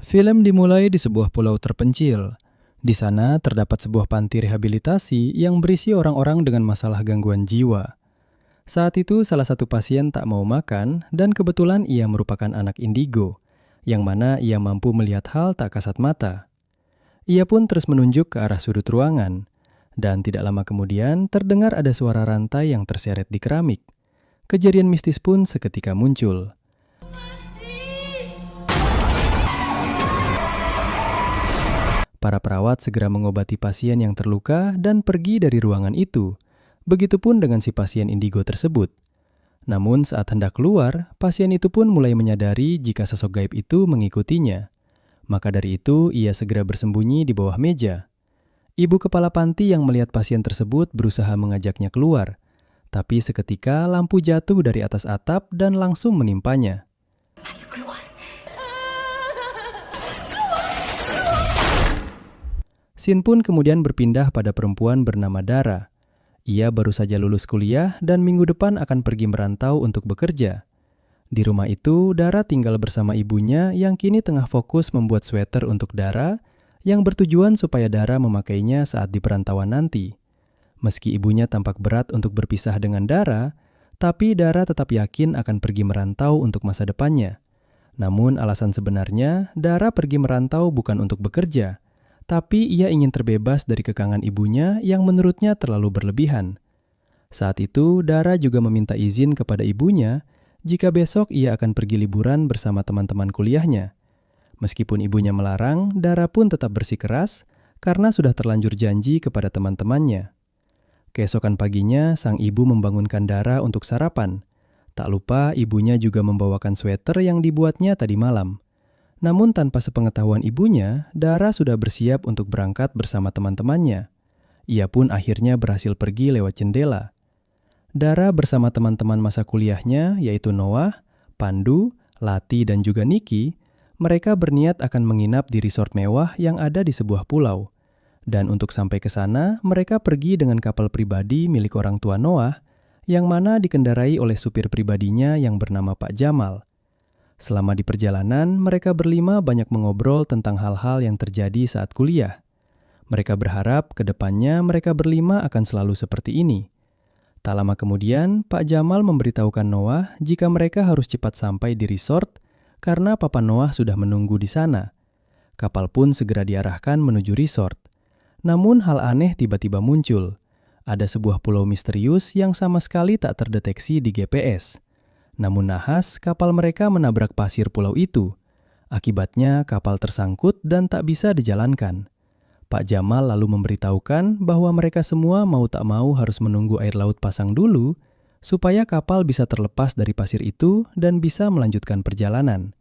Film dimulai di sebuah pulau terpencil. Di sana terdapat sebuah panti rehabilitasi yang berisi orang-orang dengan masalah gangguan jiwa. Saat itu salah satu pasien tak mau makan dan kebetulan ia merupakan anak indigo, yang mana ia mampu melihat hal tak kasat mata. Ia pun terus menunjuk ke arah sudut ruangan, dan tidak lama kemudian terdengar ada suara rantai yang terseret di keramik. Kejadian mistis pun seketika muncul. Para perawat segera mengobati pasien yang terluka dan pergi dari ruangan itu. Begitupun dengan si pasien indigo tersebut. Namun saat hendak keluar, pasien itu pun mulai menyadari jika sosok gaib itu mengikutinya. Maka dari itu, ia segera bersembunyi di bawah meja. Ibu kepala panti yang melihat pasien tersebut berusaha mengajaknya keluar. Tapi seketika lampu jatuh dari atas atap dan langsung menimpanya. Scene pun kemudian berpindah pada perempuan bernama Dara. Ia baru saja lulus kuliah dan minggu depan akan pergi merantau untuk bekerja. Di rumah itu, Dara tinggal bersama ibunya yang kini tengah fokus membuat sweater untuk Dara yang bertujuan supaya Dara memakainya saat di perantauan nanti. Meski ibunya tampak berat untuk berpisah dengan Dara, tapi Dara tetap yakin akan pergi merantau untuk masa depannya. Namun alasan sebenarnya, Dara pergi merantau bukan untuk bekerja, tapi ia ingin terbebas dari kekangan ibunya yang menurutnya terlalu berlebihan. Saat itu, Dara juga meminta izin kepada ibunya jika besok ia akan pergi liburan bersama teman-teman kuliahnya. Meskipun ibunya melarang, Dara pun tetap bersikeras karena sudah terlanjur janji kepada teman-temannya. Keesokan paginya, sang ibu membangunkan Dara untuk sarapan. Tak lupa, ibunya juga membawakan sweater yang dibuatnya tadi malam. Namun tanpa sepengetahuan ibunya, Dara sudah bersiap untuk berangkat bersama teman-temannya. Ia pun akhirnya berhasil pergi lewat jendela. Dara bersama teman-teman masa kuliahnya, yaitu Noah, Pandu, Lati, dan juga Niki, mereka berniat akan menginap di resort mewah yang ada di sebuah pulau. Dan untuk sampai ke sana, mereka pergi dengan kapal pribadi milik orang tua Noah, yang mana dikendarai oleh supir pribadinya yang bernama Pak Jamal. Selama di perjalanan, mereka berlima banyak mengobrol tentang hal-hal yang terjadi saat kuliah. Mereka berharap ke depannya mereka berlima akan selalu seperti ini. Tak lama kemudian, Pak Jamal memberitahukan Noah jika mereka harus cepat sampai di resort karena Papa Noah sudah menunggu di sana. Kapal pun segera diarahkan menuju resort. Namun hal aneh tiba-tiba muncul. Ada sebuah pulau misterius yang sama sekali tak terdeteksi di GPS. Namun nahas, kapal mereka menabrak pasir pulau itu. Akibatnya, kapal tersangkut dan tak bisa dijalankan. Pak Jamal lalu memberitahukan bahwa mereka semua mau tak mau harus menunggu air laut pasang dulu, supaya kapal bisa terlepas dari pasir itu dan bisa melanjutkan perjalanan.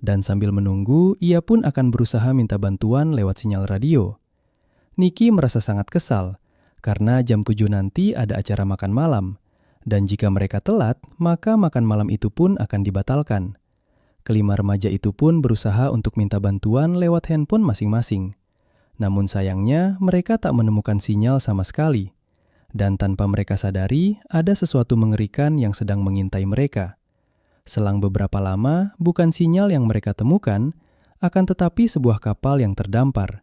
Dan sambil menunggu, ia pun akan berusaha minta bantuan lewat sinyal radio. Niki merasa sangat kesal, karena jam 7 nanti ada acara makan malam. Dan jika mereka telat, maka makan malam itu pun akan dibatalkan. Kelima remaja itu pun berusaha untuk minta bantuan lewat handphone masing-masing. Namun sayangnya, mereka tak menemukan sinyal sama sekali. Dan tanpa mereka sadari, ada sesuatu mengerikan yang sedang mengintai mereka. Selang beberapa lama, bukan sinyal yang mereka temukan, akan tetapi sebuah kapal yang terdampar.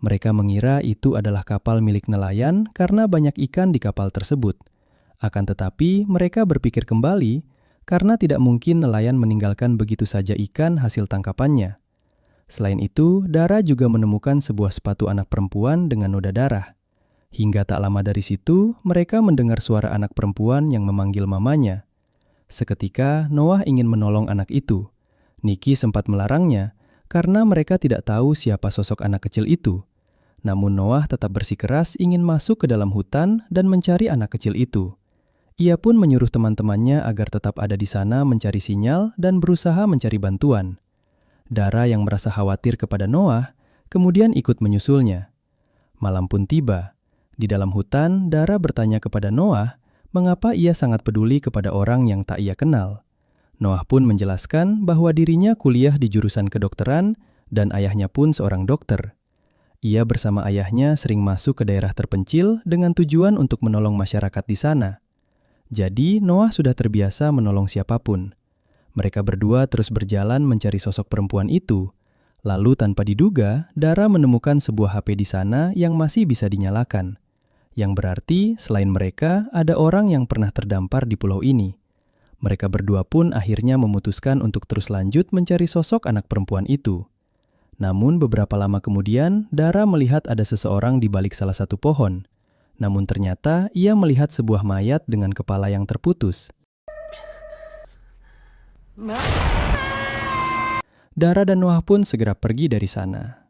Mereka mengira itu adalah kapal milik nelayan karena banyak ikan di kapal tersebut. Akan tetapi, mereka berpikir kembali karena tidak mungkin nelayan meninggalkan begitu saja ikan hasil tangkapannya. Selain itu, Dara juga menemukan sebuah sepatu anak perempuan dengan noda darah. Hingga tak lama dari situ, mereka mendengar suara anak perempuan yang memanggil mamanya. Seketika, Noah ingin menolong anak itu. Niki sempat melarangnya karena mereka tidak tahu siapa sosok anak kecil itu. Namun Noah tetap bersikeras ingin masuk ke dalam hutan dan mencari anak kecil itu. Ia pun menyuruh teman-temannya agar tetap ada di sana mencari sinyal dan berusaha mencari bantuan. Dara yang merasa khawatir kepada Noah, kemudian ikut menyusulnya. Malam pun tiba. Di dalam hutan, Dara bertanya kepada Noah, mengapa ia sangat peduli kepada orang yang tak ia kenal. Noah pun menjelaskan bahwa dirinya kuliah di jurusan kedokteran dan ayahnya pun seorang dokter. Ia bersama ayahnya sering masuk ke daerah terpencil dengan tujuan untuk menolong masyarakat di sana. Jadi, Noah sudah terbiasa menolong siapapun. Mereka berdua terus berjalan mencari sosok perempuan itu. Lalu tanpa diduga, Dara menemukan sebuah HP di sana yang masih bisa dinyalakan. Yang berarti selain mereka, ada orang yang pernah terdampar di pulau ini. Mereka berdua pun akhirnya memutuskan untuk terus lanjut mencari sosok anak perempuan itu. Namun beberapa lama kemudian, Dara melihat ada seseorang di balik salah satu pohon. Namun ternyata ia melihat sebuah mayat dengan kepala yang terputus. Dara dan Noah pun segera pergi dari sana.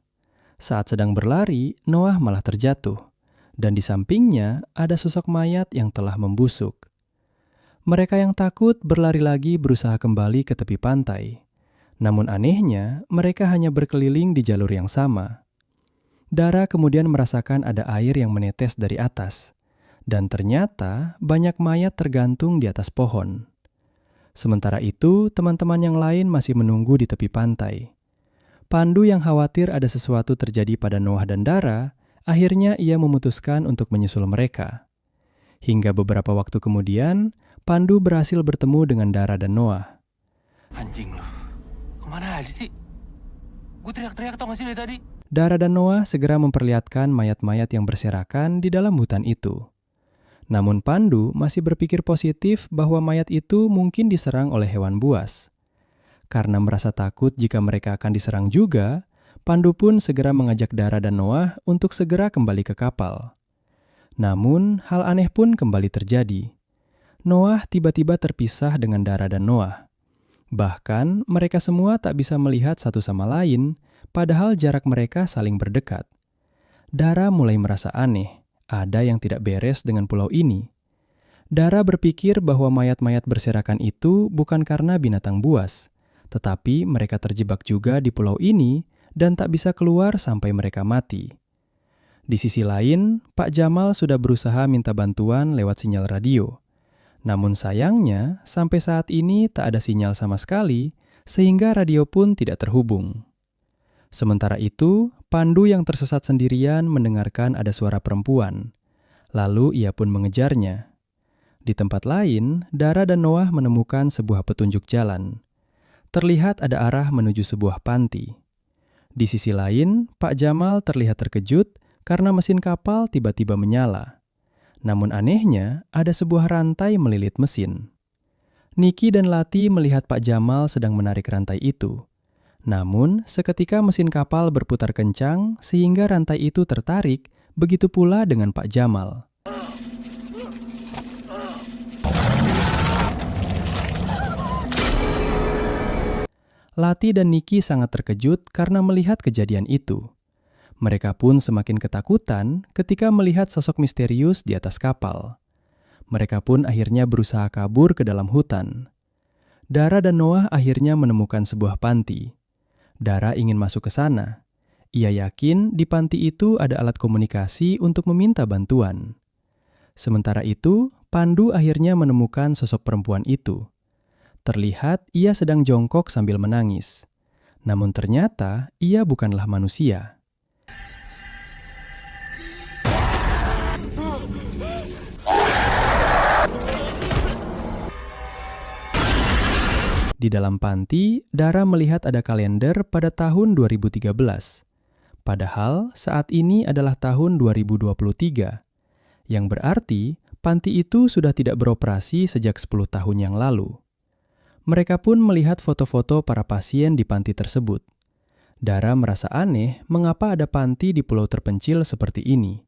Saat sedang berlari, Noah malah terjatuh, dan di sampingnya ada sosok mayat yang telah membusuk. Mereka yang takut berlari lagi berusaha kembali ke tepi pantai. Namun anehnya, mereka hanya berkeliling di jalur yang sama. Dara kemudian merasakan ada air yang menetes dari atas, dan ternyata banyak mayat tergantung di atas pohon. Sementara itu, teman-teman yang lain masih menunggu di tepi pantai. Pandu yang khawatir ada sesuatu terjadi pada Noah dan Dara, akhirnya ia memutuskan untuk menyusul mereka. Hingga beberapa waktu kemudian, Pandu berhasil bertemu dengan Dara dan Noah. Anjing loh, kemana aja sih? Gue teriak-teriak tau gak sih dari tadi? Dara dan Noah segera memperlihatkan mayat-mayat yang berserakan di dalam hutan itu. Namun Pandu masih berpikir positif bahwa mayat itu mungkin diserang oleh hewan buas. Karena merasa takut jika mereka akan diserang juga, Pandu pun segera mengajak Dara dan Noah untuk segera kembali ke kapal. Namun, hal aneh pun kembali terjadi. Noah tiba-tiba terpisah dengan Dara dan Noah. Bahkan, mereka semua tak bisa melihat satu sama lain, padahal jarak mereka saling berdekat. Dara mulai merasa aneh. Ada yang tidak beres dengan pulau ini. Dara berpikir bahwa mayat-mayat berserakan itu bukan karena binatang buas, tetapi mereka terjebak juga di pulau ini dan tak bisa keluar sampai mereka mati. Di sisi lain, Pak Jamal sudah berusaha minta bantuan lewat sinyal radio. Namun sayangnya, sampai saat ini tak ada sinyal sama sekali, sehingga radio pun tidak terhubung. Sementara itu, Pandu yang tersesat sendirian mendengarkan ada suara perempuan. Lalu ia pun mengejarnya. Di tempat lain, Dara dan Noah menemukan sebuah petunjuk jalan. Terlihat ada arah menuju sebuah panti. Di sisi lain, Pak Jamal terlihat terkejut karena mesin kapal tiba-tiba menyala. Namun anehnya, ada sebuah rantai melilit mesin. Niki dan Lati melihat Pak Jamal sedang menarik rantai itu. Namun, seketika mesin kapal berputar kencang sehingga rantai itu tertarik, begitu pula dengan Pak Jamal. Lati dan Niki sangat terkejut karena melihat kejadian itu. Mereka pun semakin ketakutan ketika melihat sosok misterius di atas kapal. Mereka pun akhirnya berusaha kabur ke dalam hutan. Dara dan Noah akhirnya menemukan sebuah panti. Dara ingin masuk ke sana. Ia yakin di panti itu ada alat komunikasi untuk meminta bantuan. Sementara itu, Pandu akhirnya menemukan sosok perempuan itu. Terlihat ia sedang jongkok sambil menangis. Namun ternyata ia bukanlah manusia. Di dalam panti, Dara melihat ada kalender pada tahun 2013. Padahal saat ini adalah tahun 2023. Yang berarti panti itu sudah tidak beroperasi sejak 10 tahun yang lalu. Mereka pun melihat foto-foto para pasien di panti tersebut. Dara merasa aneh mengapa ada panti di pulau terpencil seperti ini.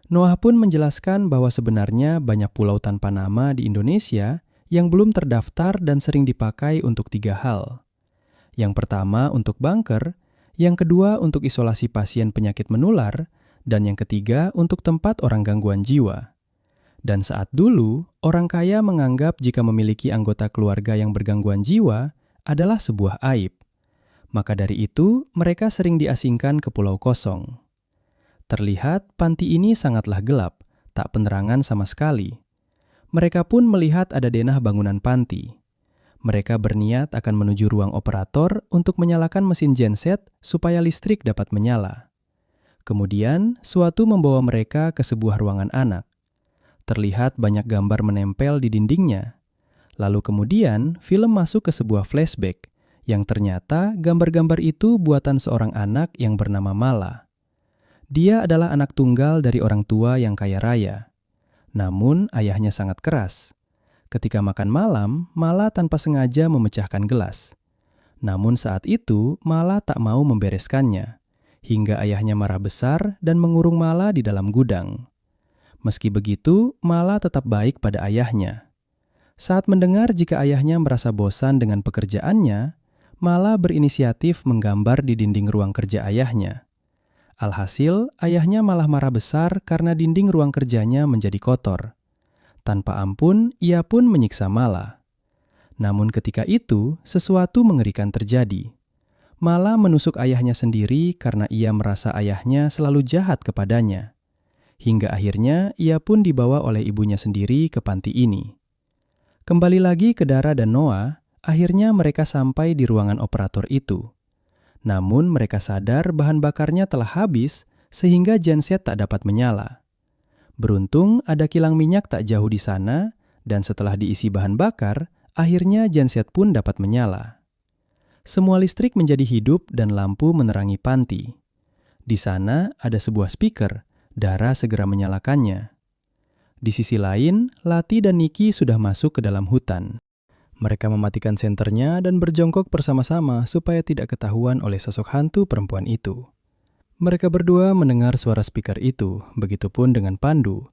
Noah pun menjelaskan bahwa sebenarnya banyak pulau tanpa nama di Indonesia yang belum terdaftar dan sering dipakai untuk 3 hal. Yang pertama untuk bunker, yang kedua untuk isolasi pasien penyakit menular, dan yang ketiga untuk tempat orang gangguan jiwa. Dan saat dulu, orang kaya menganggap jika memiliki anggota keluarga yang bergangguan jiwa adalah sebuah aib. Maka dari itu, mereka sering diasingkan ke pulau kosong. Terlihat panti ini sangatlah gelap, tak penerangan sama sekali. Mereka pun melihat ada denah bangunan panti. Mereka berniat akan menuju ruang operator untuk menyalakan mesin genset supaya listrik dapat menyala. Kemudian, suatu membawa mereka ke sebuah ruangan anak. Terlihat banyak gambar menempel di dindingnya. Lalu kemudian, film masuk ke sebuah flashback, yang ternyata gambar-gambar itu buatan seorang anak yang bernama Mala. Dia adalah anak tunggal dari orang tua yang kaya raya. Namun ayahnya sangat keras. Ketika makan malam, Mala tanpa sengaja memecahkan gelas. Namun saat itu, Mala tak mau membereskannya, hingga ayahnya marah besar dan mengurung Mala di dalam gudang. Meski begitu, Mala tetap baik pada ayahnya. Saat mendengar jika ayahnya merasa bosan dengan pekerjaannya, Mala berinisiatif menggambar di dinding ruang kerja ayahnya. Alhasil, ayahnya malah marah besar karena dinding ruang kerjanya menjadi kotor. Tanpa ampun, ia pun menyiksa Mala. Namun ketika itu, sesuatu mengerikan terjadi. Mala menusuk ayahnya sendiri karena ia merasa ayahnya selalu jahat kepadanya. Hingga akhirnya ia pun dibawa oleh ibunya sendiri ke panti ini. Kembali lagi ke Dara dan Noah, akhirnya mereka sampai di ruangan operator itu. Namun mereka sadar bahan bakarnya telah habis sehingga genset tak dapat menyala. Beruntung ada kilang minyak tak jauh di sana dan setelah diisi bahan bakar, akhirnya genset pun dapat menyala. Semua listrik menjadi hidup dan lampu menerangi panti. Di sana ada sebuah speaker, Dara segera menyalakannya. Di sisi lain, Lati dan Niki sudah masuk ke dalam hutan. Mereka mematikan senternya dan berjongkok bersama-sama supaya tidak ketahuan oleh sosok hantu perempuan itu. Mereka berdua mendengar suara speaker itu, begitupun dengan Pandu.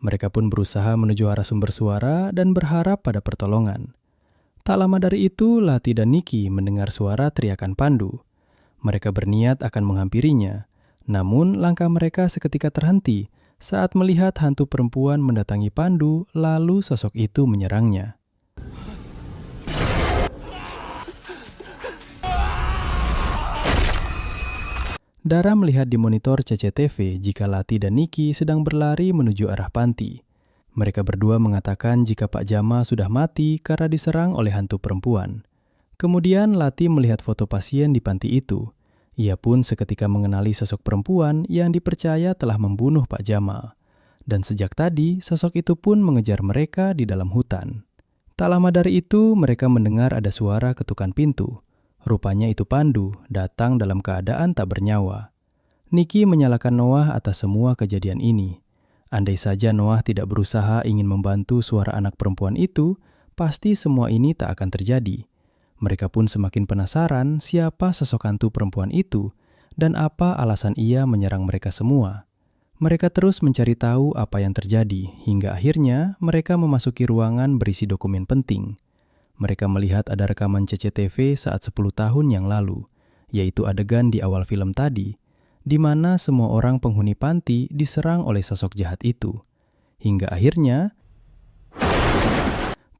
Mereka pun berusaha menuju arah sumber suara dan berharap pada pertolongan. Tak lama dari itu, Lati dan Niki mendengar suara teriakan Pandu. Mereka berniat akan menghampirinya, namun langkah mereka seketika terhenti saat melihat hantu perempuan mendatangi Pandu, lalu sosok itu menyerangnya. Dara melihat di monitor CCTV jika Lati dan Niki sedang berlari menuju arah panti. Mereka berdua mengatakan jika Pak Jama sudah mati karena diserang oleh hantu perempuan. Kemudian Lati melihat foto pasien di panti itu. Ia pun seketika mengenali sosok perempuan yang dipercaya telah membunuh Pak Jama. Dan sejak tadi, sosok itu pun mengejar mereka di dalam hutan. Tak lama dari itu, mereka mendengar ada suara ketukan pintu. Rupanya itu Pandu, datang dalam keadaan tak bernyawa. Niki menyalahkan Noah atas semua kejadian ini. Andai saja Noah tidak berusaha ingin membantu suara anak perempuan itu, pasti semua ini tak akan terjadi. Mereka pun semakin penasaran siapa sosok hantu perempuan itu dan apa alasan ia menyerang mereka semua. Mereka terus mencari tahu apa yang terjadi, hingga akhirnya mereka memasuki ruangan berisi dokumen penting. Mereka melihat ada rekaman CCTV saat 10 tahun yang lalu, yaitu adegan di awal film tadi, di mana semua orang penghuni panti diserang oleh sosok jahat itu. Hingga akhirnya,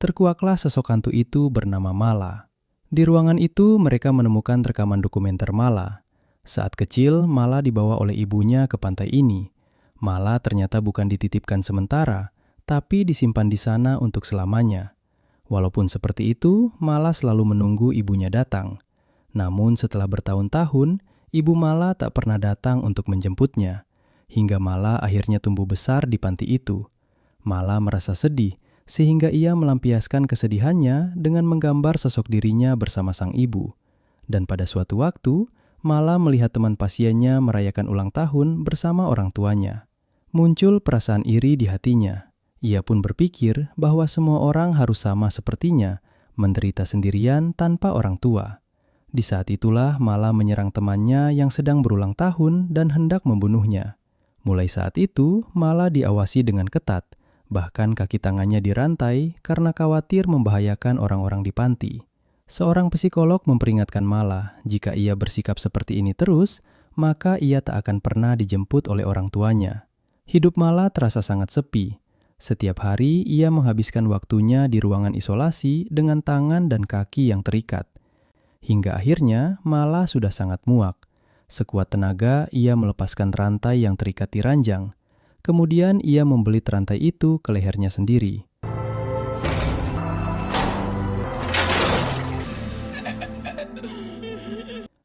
terkuaklah sosok hantu itu bernama Mala. Di ruangan itu mereka menemukan rekaman dokumenter Mala. Saat kecil, Mala dibawa oleh ibunya ke pantai ini. Mala ternyata bukan dititipkan sementara, tapi disimpan di sana untuk selamanya. Walaupun seperti itu, Mala selalu menunggu ibunya datang. Namun setelah bertahun-tahun, ibu Mala tak pernah datang untuk menjemputnya. Hingga Mala akhirnya tumbuh besar di panti itu. Mala merasa sedih, sehingga ia melampiaskan kesedihannya dengan menggambar sosok dirinya bersama sang ibu. Dan pada suatu waktu, Mala melihat teman pasiennya merayakan ulang tahun bersama orang tuanya. Muncul perasaan iri di hatinya. Ia pun berpikir bahwa semua orang harus sama sepertinya, menderita sendirian tanpa orang tua. Di saat itulah Mala menyerang temannya yang sedang berulang tahun dan hendak membunuhnya. Mulai saat itu, Mala diawasi dengan ketat, bahkan kaki tangannya dirantai karena khawatir membahayakan orang-orang di panti. Seorang psikolog memperingatkan Mala, jika ia bersikap seperti ini terus, maka ia tak akan pernah dijemput oleh orang tuanya. Hidup Mala terasa sangat sepi. Setiap hari ia menghabiskan waktunya di ruangan isolasi dengan tangan dan kaki yang terikat. Hingga akhirnya Mala sudah sangat muak. Sekuat tenaga ia melepaskan rantai yang terikat di ranjang. Kemudian ia membelit rantai itu ke lehernya sendiri.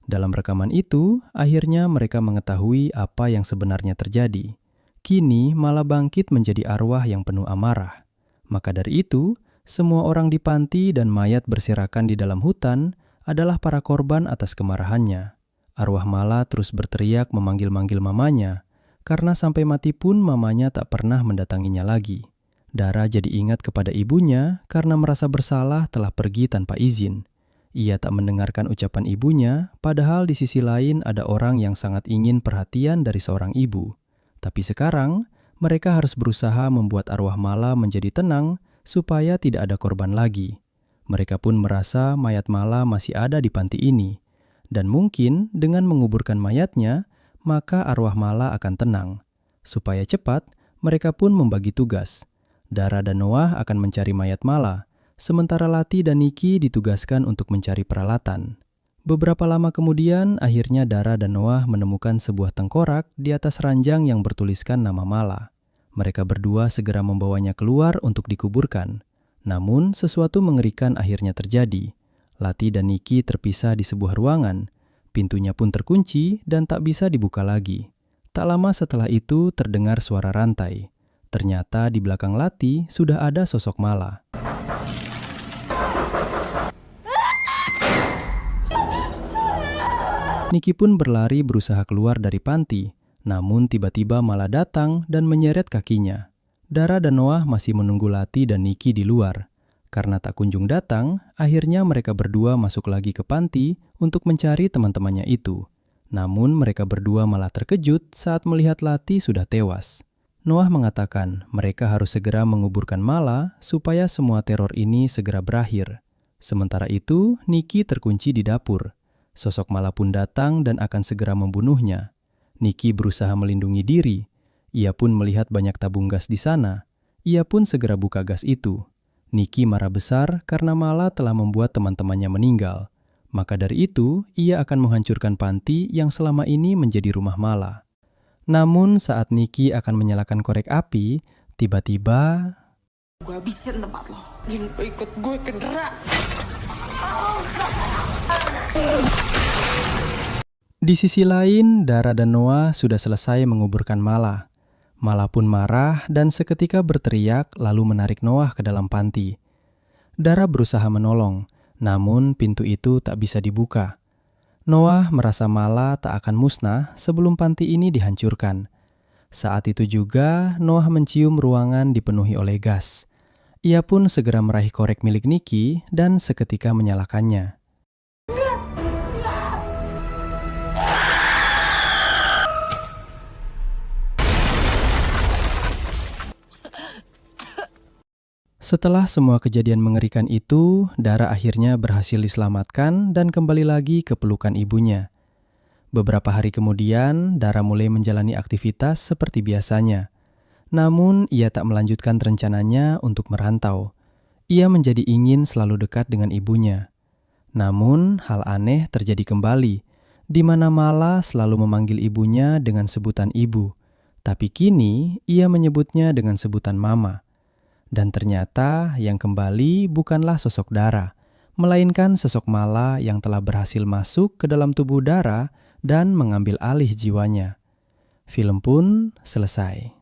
Dalam rekaman itu, akhirnya mereka mengetahui apa yang sebenarnya terjadi. Kini Mala bangkit menjadi arwah yang penuh amarah. Maka dari itu, semua orang di panti dan mayat berserakan di dalam hutan adalah para korban atas kemarahannya. Arwah Mala terus berteriak memanggil-manggil mamanya, karena sampai mati pun mamanya tak pernah mendatanginya lagi. Dara jadi ingat kepada ibunya karena merasa bersalah telah pergi tanpa izin. Ia tak mendengarkan ucapan ibunya, padahal di sisi lain ada orang yang sangat ingin perhatian dari seorang ibu. Tapi sekarang, mereka harus berusaha membuat arwah Mala menjadi tenang supaya tidak ada korban lagi. Mereka pun merasa mayat Mala masih ada di panti ini. Dan mungkin dengan menguburkan mayatnya, maka arwah Mala akan tenang. Supaya cepat, mereka pun membagi tugas. Dara dan Noah akan mencari mayat Mala, sementara Lati dan Niki ditugaskan untuk mencari peralatan. Beberapa lama kemudian, akhirnya Dara dan Noah menemukan sebuah tengkorak di atas ranjang yang bertuliskan nama Mala. Mereka berdua segera membawanya keluar untuk dikuburkan. Namun, sesuatu mengerikan akhirnya terjadi. Lati dan Niki terpisah di sebuah ruangan. Pintunya pun terkunci dan tak bisa dibuka lagi. Tak lama setelah itu terdengar suara rantai. Ternyata di belakang Lati sudah ada sosok Mala. Niki pun berlari berusaha keluar dari panti, namun tiba-tiba Mala datang dan menyeret kakinya. Dara dan Noah masih menunggu Lati dan Niki di luar. Karena tak kunjung datang, akhirnya mereka berdua masuk lagi ke panti untuk mencari teman-temannya itu. Namun mereka berdua malah terkejut saat melihat Lati sudah tewas. Noah mengatakan mereka harus segera menguburkan Mala supaya semua teror ini segera berakhir. Sementara itu, Niki terkunci di dapur. Sosok Mala pun datang dan akan segera membunuhnya. Niki berusaha melindungi diri. Ia pun melihat banyak tabung gas di sana. Ia pun segera buka gas itu. Niki marah besar karena Mala telah membuat teman-temannya meninggal. Maka dari itu, ia akan menghancurkan panti yang selama ini menjadi rumah Mala. Namun saat Niki akan menyalakan korek api, tiba-tiba... Gue habisin tempat lo. Gini lo ikut gue ke neraka. Di sisi lain, Dara dan Noah sudah selesai menguburkan Mala. Mala pun marah dan seketika berteriak lalu menarik Noah ke dalam panti. Dara berusaha menolong, namun pintu itu tak bisa dibuka. Noah merasa Mala tak akan musnah sebelum panti ini dihancurkan. Saat itu juga, Noah mencium ruangan dipenuhi oleh gas. Ia pun segera meraih korek milik Niki dan seketika menyalakannya. Setelah semua kejadian mengerikan itu, Dara akhirnya berhasil diselamatkan dan kembali lagi ke pelukan ibunya. Beberapa hari kemudian, Dara mulai menjalani aktivitas seperti biasanya. Namun, ia tak melanjutkan rencananya untuk merantau. Ia menjadi ingin selalu dekat dengan ibunya. Namun, hal aneh terjadi kembali, di mana Mala selalu memanggil ibunya dengan sebutan ibu. Tapi kini, ia menyebutnya dengan sebutan mama. Dan ternyata yang kembali bukanlah sosok Dara, melainkan sosok Mala yang telah berhasil masuk ke dalam tubuh Dara dan mengambil alih jiwanya. Film pun selesai.